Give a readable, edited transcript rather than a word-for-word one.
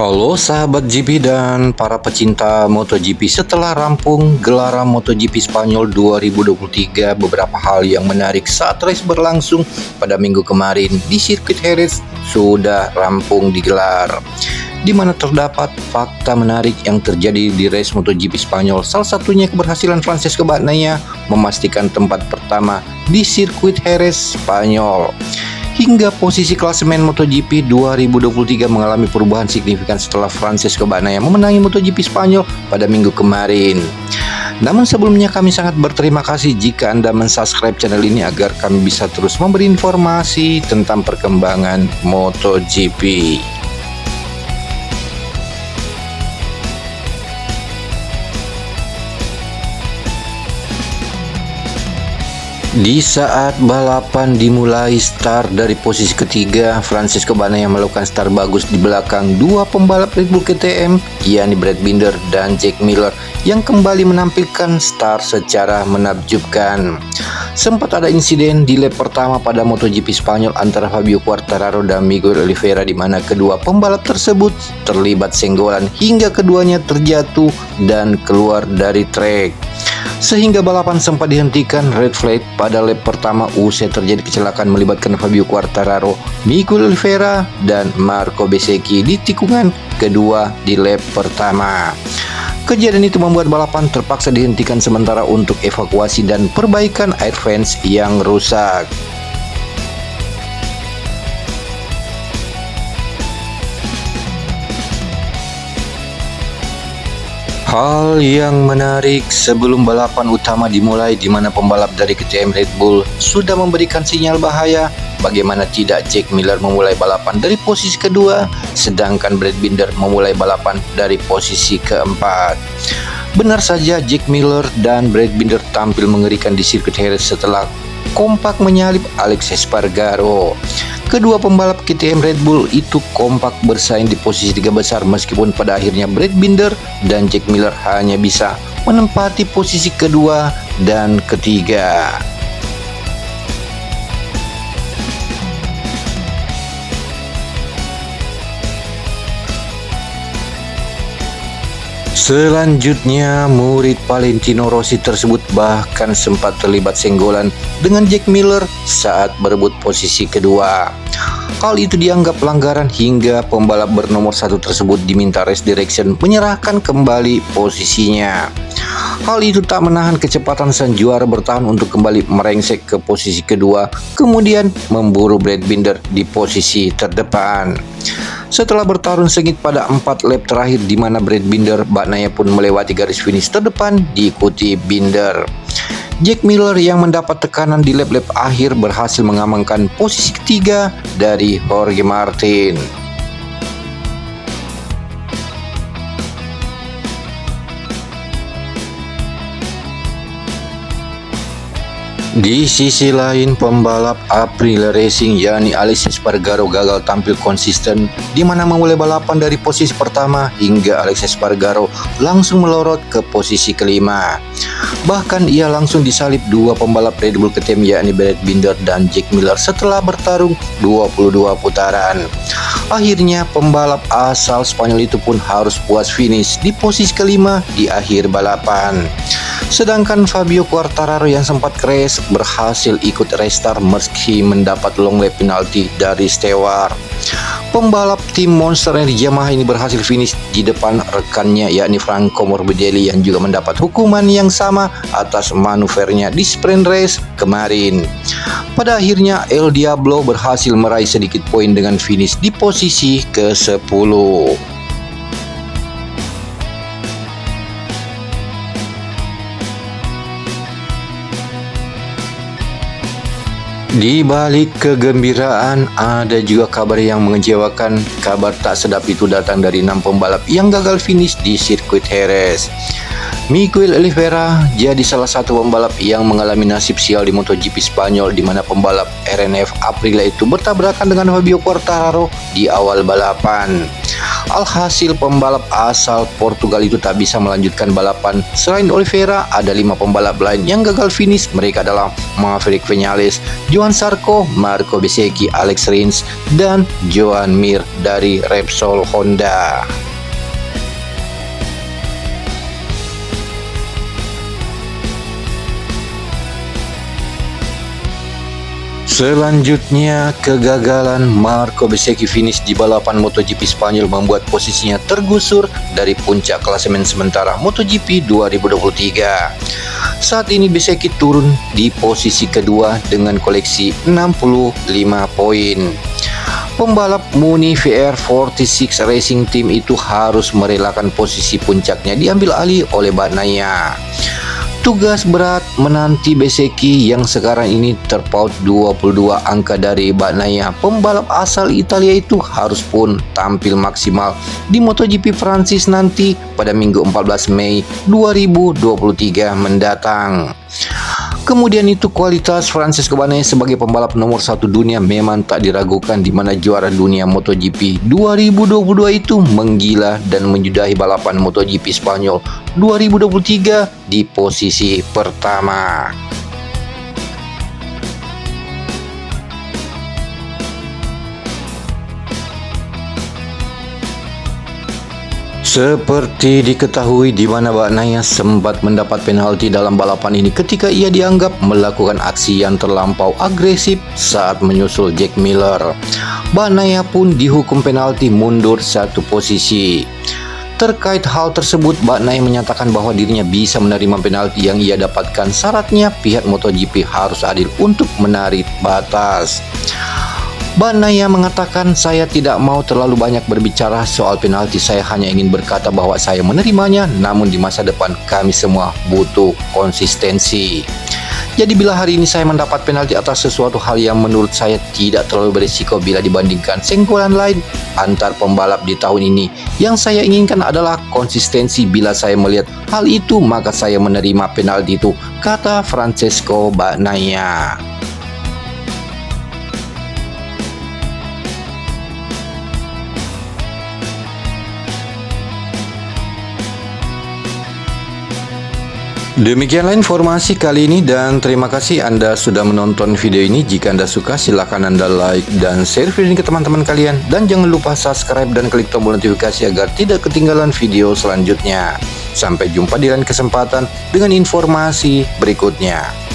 Halo sahabat GP dan para pecinta MotoGP, setelah rampung gelaran MotoGP Spanyol 2023, beberapa hal yang menarik saat race berlangsung pada minggu kemarin di sirkuit Jerez sudah rampung digelar, di mana terdapat fakta menarik yang terjadi di race MotoGP Spanyol. Salah satunya keberhasilan Francesco Bagnaia memastikan tempat pertama di sirkuit Jerez Spanyol. Hingga posisi klasemen MotoGP 2023 mengalami perubahan signifikan setelah Francesco Bagnaia memenangi MotoGP Spanyol pada minggu kemarin. Namun sebelumnya kami sangat berterima kasih jika Anda mensubscribe channel ini agar kami bisa terus memberi informasi tentang perkembangan MotoGP. Di saat balapan dimulai, start dari posisi ketiga, Francesco Bagnaia melakukan start bagus di belakang dua pembalap Red Bull KTM, yakni Brad Binder dan Jack Miller, yang kembali menampilkan start secara menakjubkan. Sempat ada insiden di lap pertama pada MotoGP Spanyol antara Fabio Quartararo dan Miguel Oliveira, di mana kedua pembalap tersebut terlibat senggolan hingga keduanya terjatuh dan keluar dari trek, sehingga balapan sempat dihentikan red flag pada lap pertama usai terjadi kecelakaan melibatkan Fabio Quartararo, Miguel Oliveira, dan Marco Bezzecchi di tikungan kedua di lap pertama. Kejadian itu membuat balapan terpaksa dihentikan sementara untuk evakuasi dan perbaikan air vents yang rusak. Hal yang menarik sebelum balapan utama dimulai, di mana pembalap dari KTM Red Bull sudah memberikan sinyal bahaya. Bagaimana tidak, Jack Miller memulai balapan dari posisi kedua, sedangkan Brad Binder memulai balapan dari posisi keempat. Benar saja, Jack Miller dan Brad Binder tampil mengerikan di sirkuit Jerez setelah kompak menyalip Alex Espargaro. Kedua pembalap KTM Red Bull itu kompak bersaing di posisi tiga besar, meskipun pada akhirnya Brad Binder dan Jack Miller hanya bisa menempati posisi kedua dan ketiga. Selanjutnya, murid Valentino Rossi tersebut bahkan sempat terlibat senggolan dengan Jack Miller saat berebut posisi kedua. Hal itu dianggap pelanggaran hingga pembalap bernomor 1 tersebut diminta race direction menyerahkan kembali posisinya. Hal itu tak menahan kecepatan sang juara bertahan untuk kembali merengsek ke posisi kedua, kemudian memburu Brad Binder di posisi terdepan. Setelah bertarung sengit pada 4 lap terakhir, di mana Brad Binder, Bagnaia pun melewati garis finish terdepan diikuti Binder. Jack Miller yang mendapat tekanan di lap-lap akhir berhasil mengamankan posisi ketiga dari Jorge Martin. Di sisi lain, pembalap Aprilia Racing yakni Alex Espargaro gagal tampil konsisten, di mana memulai balapan dari posisi pertama hingga Alex Espargaro langsung melorot ke posisi kelima. Bahkan ia langsung disalip dua pembalap Red Bull KTM yakni Brad Binder dan Jack Miller setelah bertarung 22 putaran. Akhirnya pembalap asal Spanyol itu pun harus puas finish di posisi kelima di akhir balapan. Sedangkan Fabio Quartararo yang sempat crash berhasil ikut restart meski mendapat long lap penalti dari Stewart. Pembalap tim Monster Energy Yamaha ini berhasil finish di depan rekannya yakni Franco Morbidelli yang juga mendapat hukuman yang sama atas manuvernya di sprint race kemarin. Pada akhirnya El Diablo berhasil meraih sedikit poin dengan finish di posisi ke-10. Di balik kegembiraan, ada juga kabar yang mengecewakan. Kabar tak sedap itu datang dari 6 pembalap yang gagal finish di sirkuit Jerez. Miguel Oliveira jadi salah satu pembalap yang mengalami nasib sial di MotoGP Spanyol, di mana pembalap RNF Aprilia itu bertabrakan dengan Fabio Quartararo di awal balapan. Alhasil pembalap asal Portugal itu tak bisa melanjutkan balapan. Selain Oliveira, ada 5 pembalap lain yang gagal finish. Mereka adalah Maverick Viñales, Johan Zarco, Marco Bezzecchi, Alex Rins, dan Joan Mir dari Repsol Honda. Selanjutnya, kegagalan Marco Bezzecchi finish di balapan MotoGP Spanyol membuat posisinya tergusur dari puncak klasemen sementara MotoGP 2023. Saat ini Bezzecchi turun di posisi kedua dengan koleksi 65 poin. Pembalap Muni VR46 Racing Team itu harus merelakan posisi puncaknya diambil alih oleh Bagnaia. Tugas berat menanti Bezzecchi yang sekarang ini terpaut 22 angka dari Bagnaia. Pembalap asal Italia itu harus pun tampil maksimal di MotoGP Prancis nanti pada Minggu 14 Mei 2023 mendatang. Kemudian itu kualitas Francesco Bagnaia sebagai pembalap nomor 1 dunia memang tak diragukan, di mana juara dunia MotoGP 2022 itu menggila dan menyudahi balapan MotoGP Spanyol 2023 di posisi pertama. Seperti diketahui, di mana Bagnaia sempat mendapat penalti dalam balapan ini ketika ia dianggap melakukan aksi yang terlampau agresif saat menyusul Jack Miller. Bagnaia pun dihukum penalti mundur 1 posisi. Terkait hal tersebut, Bagnaia menyatakan bahwa dirinya bisa menerima penalti yang ia dapatkan. Syaratnya pihak MotoGP harus adil untuk menarik batas. Bagnaia mengatakan, "Saya tidak mau terlalu banyak berbicara soal penalti. Saya hanya ingin berkata bahwa saya menerimanya, namun di masa depan kami semua butuh konsistensi. Jadi bila hari ini saya mendapat penalti atas sesuatu hal yang menurut saya tidak terlalu berisiko bila dibandingkan senggolan lain antar pembalap di tahun ini, yang saya inginkan adalah konsistensi. Bila saya melihat hal itu, maka saya menerima penalti itu," kata Francesco Bagnaia. Demikianlah informasi kali ini, dan terima kasih Anda sudah menonton video ini. Jika Anda suka, silahkan Anda like dan share video ini ke teman-teman kalian. Dan jangan lupa subscribe dan klik tombol notifikasi agar tidak ketinggalan video selanjutnya. Sampai jumpa di lain kesempatan dengan informasi berikutnya.